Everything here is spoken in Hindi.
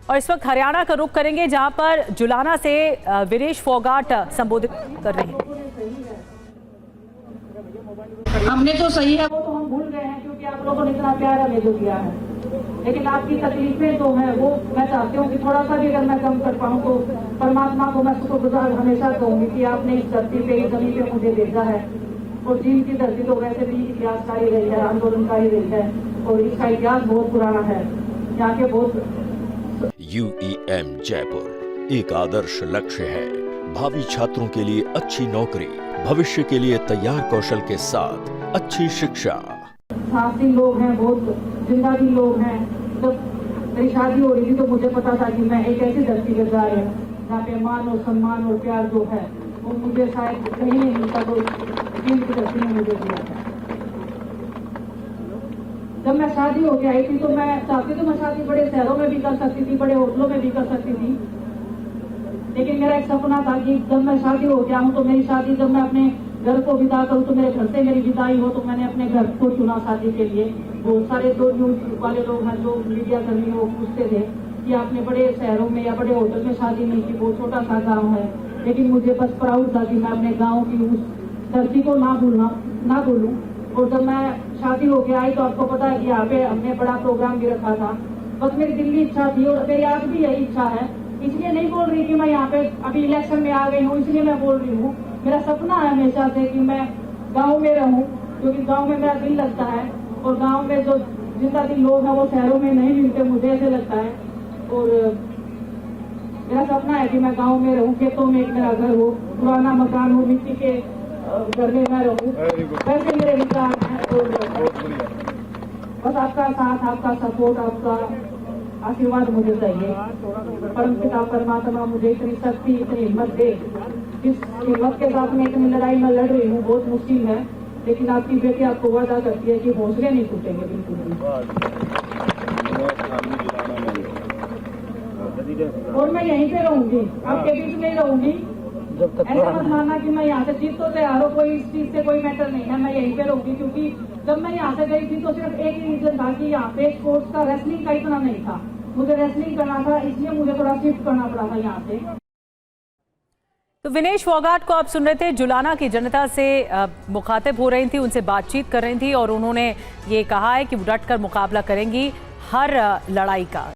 और इस वक्त हरियाणा का रुख करेंगे, जहां पर जुलाना से विनेश फोगाट संबोधित कर रहे हैं। हमने जो सही है वो तो हम भूल गए हैं, क्योंकि आप लोगों ने इतना प्यार हमें जो दिया है। लेकिन आपकी तकलीफें जो है वो मैं चाहती हूँ कि थोड़ा सा भी अगर मैं कम कर पाऊँ तो परमात्मा को मैं शुक्रगुजार हमेशा कहूंगी कि आपने इस धरती पे, इस जमीन पे मुझे भेजा है। और जींद की धरती तो वैसे भी इतिहासकारी रही है, आंदोलनकारी रही है, और इसका इतिहास बहुत पुराना है। यहाँ के बहुत UEM जयपुर एक आदर्श लक्ष्य है। भावी छात्रों के लिए अच्छी नौकरी, भविष्य के लिए तैयार कौशल के साथ अच्छी शिक्षा। साहसी लोग हैं, बहुत जिंदा भी लोग हैं। जब मेरी शादी हो रही थी तो मुझे पता था कि मैं एक ऐसी धरती पे जा रही हूँ जहाँ पे मान और सम्मान और प्यार जो है वो मुझे शायद कहीं नहीं मिलता, तो जींद की धरती ने मुझे दिया था। जब मैं शादी होके आई थी तो मैं चाहती थी मैं शादी बड़े शहरों में भी कर सकती थी, बड़े होटलों में भी कर सकती थी। लेकिन मेरा एक सपना था कि जब मैं शादी हो गया हूँ तो मेरी शादी, जब मैं अपने घर को विदा करूँ तो मेरे घर से मेरी विदाई हो, तो मैंने अपने घर को चुना शादी के लिए। बहुत सारे जो न्यूज वाले लोग हैं, जो मीडिया कर्मी, वो पूछते थे कि आपने बड़े शहरों में या बड़े होटल में शादी नहीं की, बहुत छोटा सा गाँव है। लेकिन मुझे बस प्राउड था कि मैं अपने गाँव की उस धरती को ना भूलूं। और जब मैं शादी होके आई तो आपको पता है कि यहाँ पे हमने बड़ा प्रोग्राम भी रखा था। बस मेरी दिल की इच्छा थी और मेरी आज भी यही इच्छा है। इसलिए नहीं बोल रही कि मैं यहाँ पे अभी इलेक्शन में आ गई हूँ, इसलिए मैं बोल रही हूँ। मेरा सपना है हमेशा से कि मैं गांव में रहूं, क्योंकि गांव में मेरा दिल लगता है। और गांव में जो जिंदा दिल लोग हैं वो शहरों में नहीं मिलते, मुझे ऐसे लगता है। और मेरा सपना है कि मैं गांव में रहूं, खेतों में एक मेरा घर हो, पुराना मकान हो, मिट्टी के घर में मैं रहूं। वैसे मेरे विचार हैं। और बस आपका साथ, आपका सपोर्ट, आपका आशीर्वाद मुझे चाहिए। परम पिता परमात्मा मुझे इतनी शक्ति, इतनी हिम्मत दे। इस हिम्मत के साथ मैं इतनी लड़ाई में लड़ रही हूँ, बहुत मुश्किल है। लेकिन आपकी बेटी आपको वादा करती है कि हौसले नहीं टूटेंगे बिल्कुल भी। और मैं यहीं पे रहूंगी, आपके बीच में ही रहूंगी। ऐसा मत मानना कि मैं यहाँ से जीत तो तैयार हो, कोई इस चीज से कोई मैटर नहीं है। मैं यहीं पे रहूंगी, क्योंकि जब मैं यहाँ से गई थी तो सिर्फ एक ही रीजन था कि यहाँ पे स्पोर्ट्स का, रेसलिंग का इतना नहीं था। मुझे रेसलिंग करना था, इसलिए मुझे थोड़ा शिफ्ट करना पड़ा था यहाँ से। तो विनेश फोगाट को आप सुन रहे थे, जुलाना की जनता से मुखातिब हो रही थी, उनसे बातचीत कर रही थी, और उन्होंने ये कहा है कि वो डट कर मुकाबला करेंगी हर लड़ाई का।